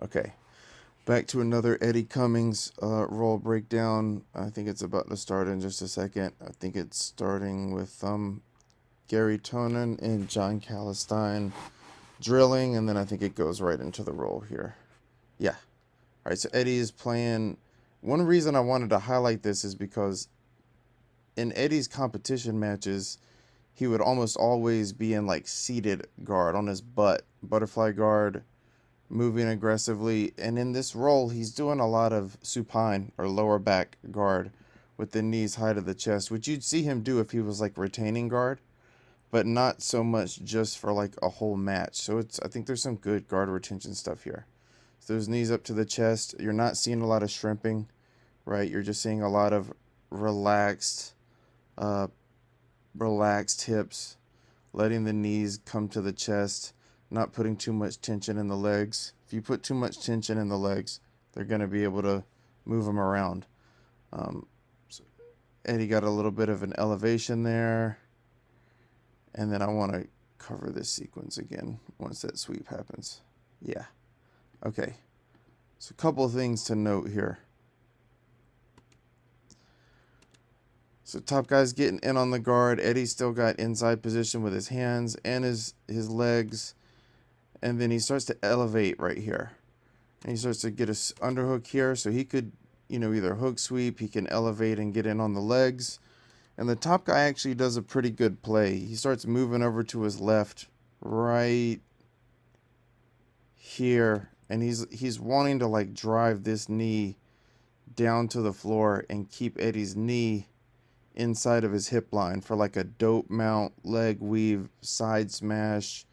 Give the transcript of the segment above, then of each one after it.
Okay, back to another Eddie Cummings roll breakdown. I think it's about to start in just a second. I think it's starting with Gary Tonin and John Calistine drilling, and then I think it goes right into the roll here. Yeah. All right, so Eddie is playing. One reason I wanted to highlight this is because in Eddie's competition matches, he would almost always be in like seated guard on his butt, butterfly guard, moving aggressively. And in this role, he's doing a lot of supine or lower back guard with the knees high to the chest, which you'd see him do if he was like retaining guard, but not so much just for like a whole match. So I think there's some good guard retention stuff here. So those knees up to the chest, you're not seeing a lot of shrimping, right? You're just seeing a lot of relaxed, uh, relaxed hips, letting the knees come to the chest, not putting too much tension in the legs. If you put too much tension in the legs, they're going to be able to move them around. So Eddie got a little bit of an elevation there. And then I want to cover this sequence again once that sweep happens. Yeah. Okay. So a couple of things to note here. So top guy's getting in on the guard. Eddie's still got inside position with his hands and his legs. And then he starts to elevate right here. And he starts to get a underhook here. So he could, either hook sweep. He can elevate and get in on the legs. And the top guy actually does a pretty good play. He starts moving over to his left right here. And he's wanting to like drive this knee down to the floor and keep Eddie's knee inside of his hip line for like a dope mount, leg weave, side smash.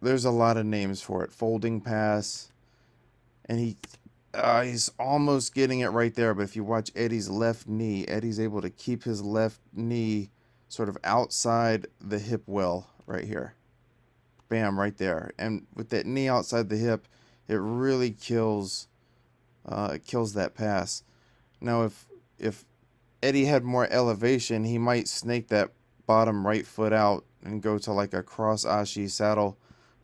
There's a lot of names for it. Folding pass. And he's almost getting it right there. But if you watch Eddie's left knee, Eddie's able to keep his left knee sort of outside the hip well right here. Bam, right there. And with that knee outside the hip, it really kills that pass. Now, if Eddie had more elevation, he might snake that bottom right foot out and go to like a cross ashi saddle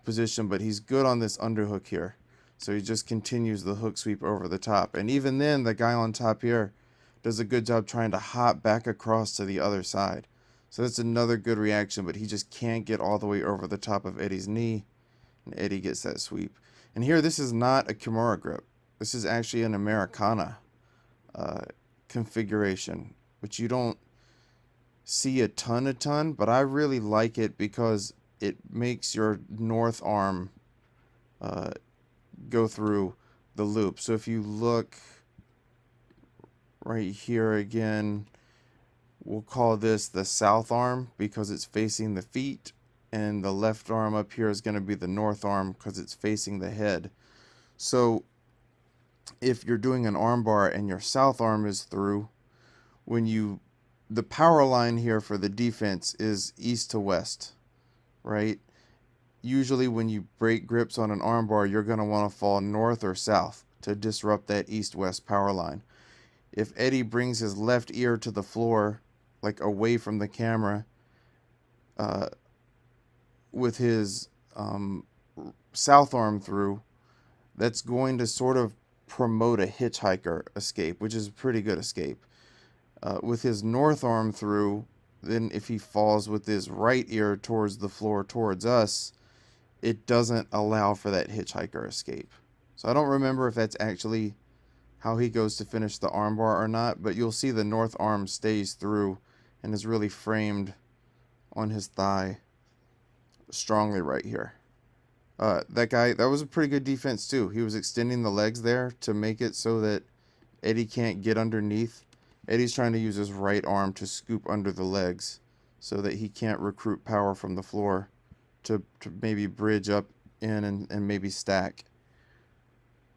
position, but he's good on this underhook here. So he just continues the hook sweep over the top. And even then, the guy on top here does a good job trying to hop back across to the other side. So that's another good reaction, but he just can't get all the way over the top of Eddie's knee. And Eddie gets that sweep. And here, this is not a Kimura grip. This is actually an Americana configuration, which you don't see a ton, but I really like it because it makes your north arm go through the loop. So if you look right here again, we'll call this the south arm because it's facing the feet, and the left arm up here is going to be the north arm because it's facing the head. So if you're doing an arm bar and your south arm is through, the power line here for the defense is east to west, right? Usually when you break grips on an armbar, you're going to want to fall north or south to disrupt that east-west power line. If Eddie brings his left ear to the floor, like away from the camera, with his south arm through, that's going to sort of promote a hitchhiker escape, which is a pretty good escape. With his north arm through, then if he falls with his right ear towards the floor towards us, it doesn't allow for that hitchhiker escape. So I don't remember if that's actually how he goes to finish the armbar or not, but you'll see the north arm stays through and is really framed on his thigh strongly right here. That was a pretty good defense too. He was extending the legs there to make it so that Eddie can't get underneath. Eddie's trying to use his right arm to scoop under the legs so that he can't recruit power from the floor to maybe bridge up in and maybe stack.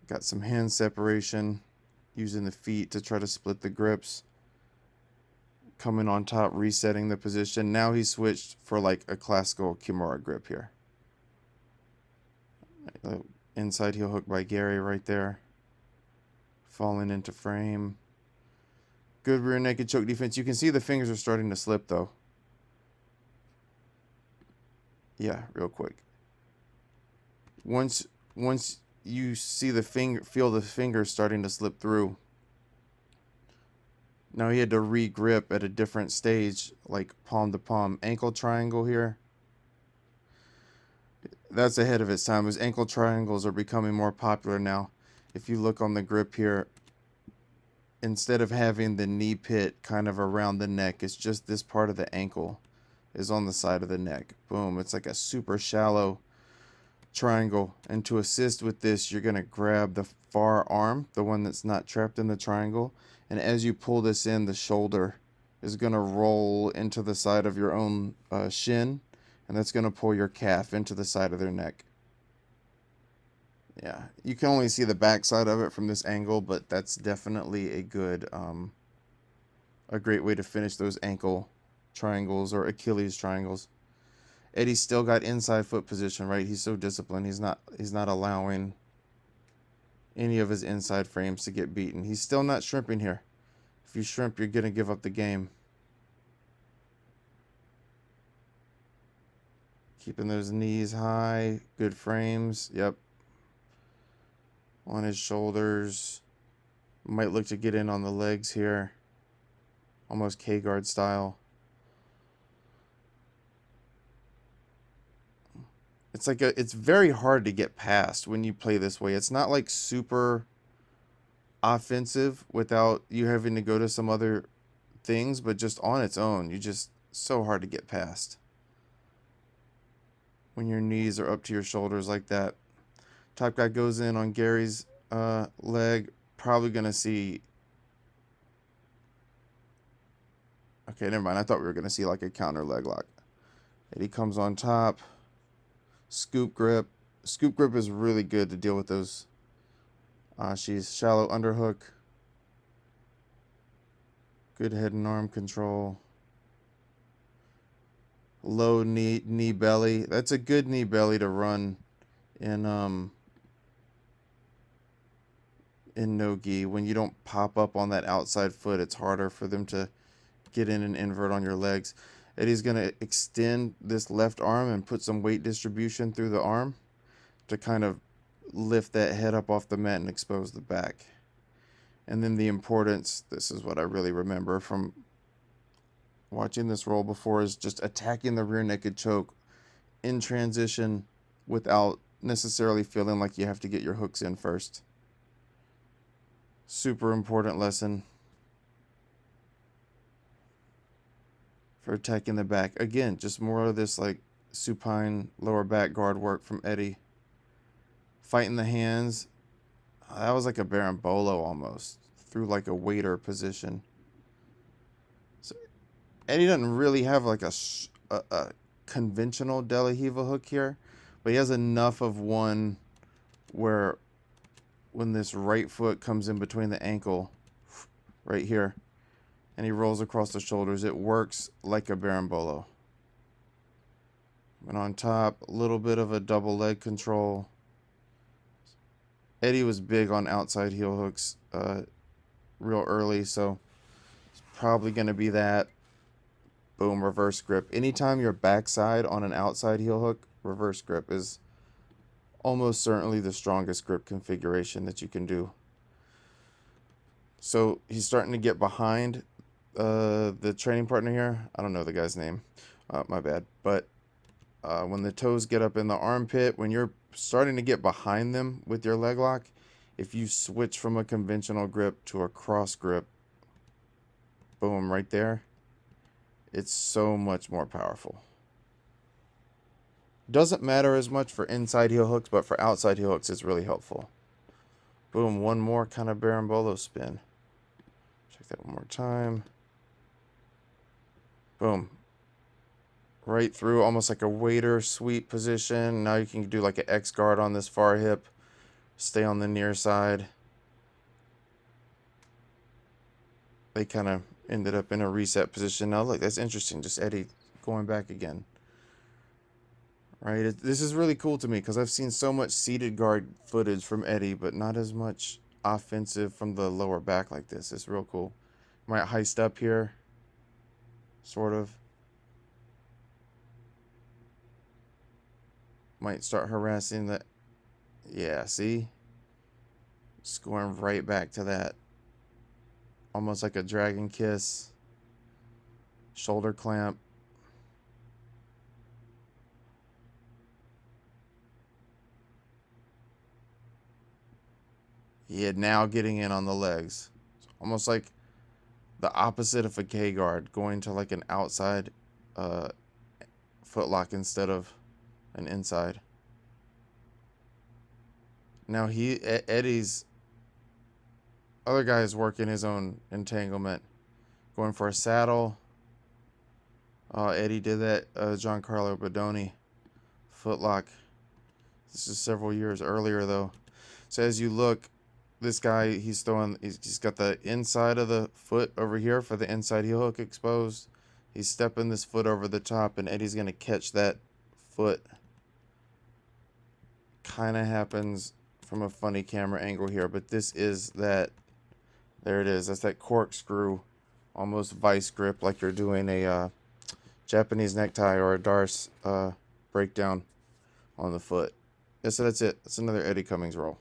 Got some hand separation, using the feet to try to split the grips. Coming on top, resetting the position. Now he's switched for like a classical Kimura grip here. Inside heel hook by Gary right there. Falling into frame. Good rear naked choke defense. You can see the fingers are starting to slip though. Yeah, real quick. Once you see the finger, feel the finger starting to slip through. Now he had to re-grip at a different stage, like palm to palm. Ankle triangle here. That's ahead of its time. As ankle triangles are becoming more popular now. If you look on the grip here, instead of having the knee pit kind of around the neck, it's just this part of the ankle is on the side of the neck. Boom. It's like a super shallow triangle. And to assist with this, you're going to grab the far arm, the one that's not trapped in the triangle. And as you pull this in, the shoulder is going to roll into the side of your own shin. And that's going to pull your calf into the side of their neck. Yeah, you can only see the back side of it from this angle, but that's definitely a great way to finish those ankle triangles or Achilles triangles. Eddie's still got inside foot position, right? He's so disciplined. He's not allowing any of his inside frames to get beaten. He's still not shrimping here. If you shrimp, you're gonna give up the game. Keeping those knees high, good frames. Yep. On his shoulders. Might look to get in on the legs here. Almost K-guard style. It's very hard to get past when you play this way. It's not like super offensive without you having to go to some other things, but just on its own, you just so hard to get past. When your knees are up to your shoulders like that. Top guy goes in on Gary's leg. Probably going to see... Okay, never mind. I thought we were going to see like a counter leg lock. And he comes on top. Scoop grip. Scoop grip is really good to deal with those. She's shallow underhook. Good head and arm control. Low knee belly. That's a good knee belly to run in no-gi. When you don't pop up on that outside foot, it's harder for them to get in and invert on your legs. Eddie's going to extend this left arm and put some weight distribution through the arm to kind of lift that head up off the mat and expose the back. And then the importance, this is what I really remember from watching this roll before, is just attacking the rear naked choke in transition without necessarily feeling like you have to get your hooks in first. Super important lesson for attacking the back. Again, just more of this like supine lower back guard work from Eddie. Fighting the hands. That was like a Berimbolo almost. Through like a waiter position. So Eddie doesn't really have like a conventional De La Hiva hook here. But he has enough of one where when this right foot comes in between the ankle, right here, and he rolls across the shoulders, it works like a Berimbolo. And on top, a little bit of a double leg control. Eddie was big on outside heel hooks real early, so it's probably going to be that. Boom, reverse grip. Anytime you're backside on an outside heel hook, reverse grip is almost certainly the strongest grip configuration that you can do. So he's starting to get behind the training partner here. I don't know the guy's name. My bad. But when the toes get up in the armpit, when you're starting to get behind them with your leg lock, if you switch from a conventional grip to a cross grip, boom, right there, it's so much more powerful. Doesn't matter as much for inside heel hooks, but for outside heel hooks, it's really helpful. Boom, one more kind of Berimbolo spin. Check that one more time. Boom. Right through, almost like a waiter sweep position. Now you can do like an X guard on this far hip. Stay on the near side. They kind of ended up in a reset position. Now look, that's interesting. Just Eddie going back again. Right? This is really cool to me because I've seen so much seated guard footage from Eddie, but not as much offensive from the lower back like this. It's real cool. Might heist up here. Sort of. Might start harassing the... Yeah, see? Just going right back to that. Almost like a dragon kiss. Shoulder clamp. Yeah, now getting in on the legs. Almost like the opposite of a K guard, going to like an outside uh, footlock instead of an inside. Now Eddie's other guy is working his own entanglement, going for a saddle. Eddie did that. Giancarlo Bodoni footlock. This is several years earlier though. So as you look, this guy he's got the inside of the foot over here for the inside heel hook exposed. He's stepping this foot over the top, and Eddie's gonna catch that foot. Kind of happens from a funny camera angle here, but this is that. There it is. That's that corkscrew, almost vice grip, like you're doing a Japanese necktie or a Darce breakdown on the foot. Yeah, so that's it. That's another Eddie Cummings roll.